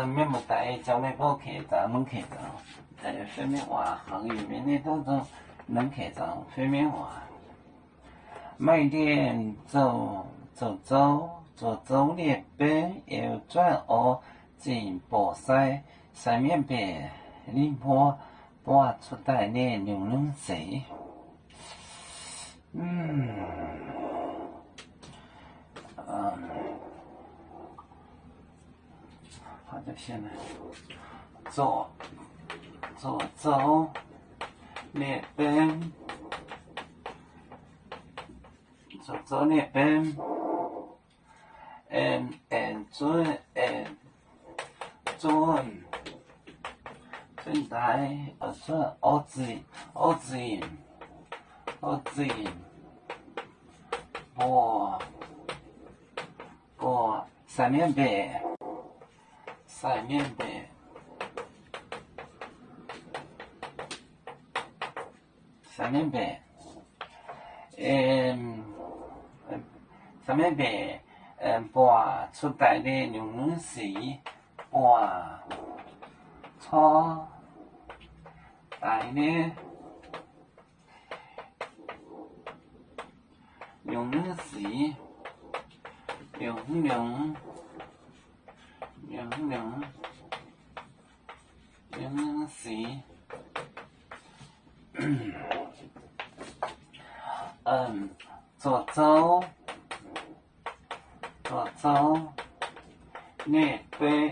面目大将来不开张能开张，方面话行业面的当中能开张方面话，卖点走日本又转欧进博赛三面北宁波播出带的牛人谁？好的，现在走日本，走日本，准大准欧子音，播三面北。三面北，三面北，播出带的牛人戏，播出带的牛人戏，牛人戏，做日本，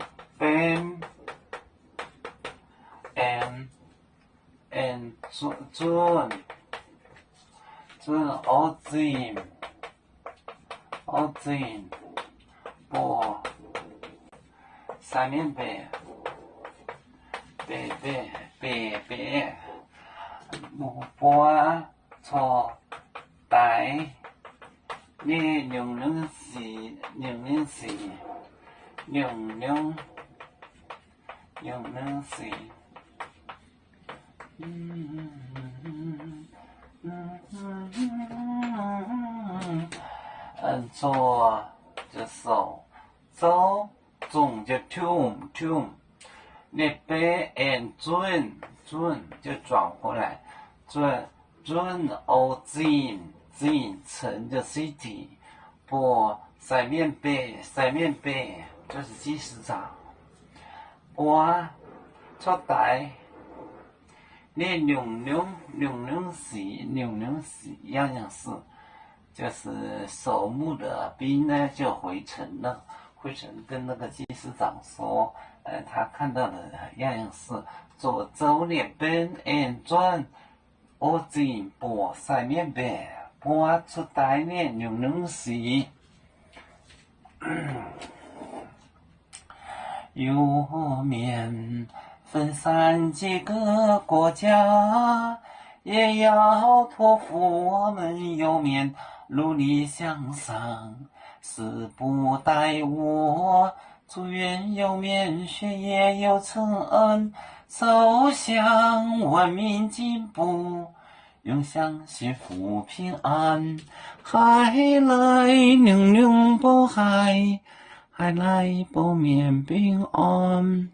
准欧子音，播三面北，播出带的牛人戏，牛人戏。做就手，走中就 tune，日本准就转过来，准欧子音成就 city， 播三面北就是技师长，播出带那牛人戏样式。就是守墓的兵呢就回城了，跟那个技师长说，他看到的样式，走日本转欧子音播三面北，播出带的牛人戏，有面分散几个国家，也要托付我们有面。努力向上，时不待我，祝愿有面学业有成，走向文明进步，永享幸福平安。海来宁波海，海来不眠平安。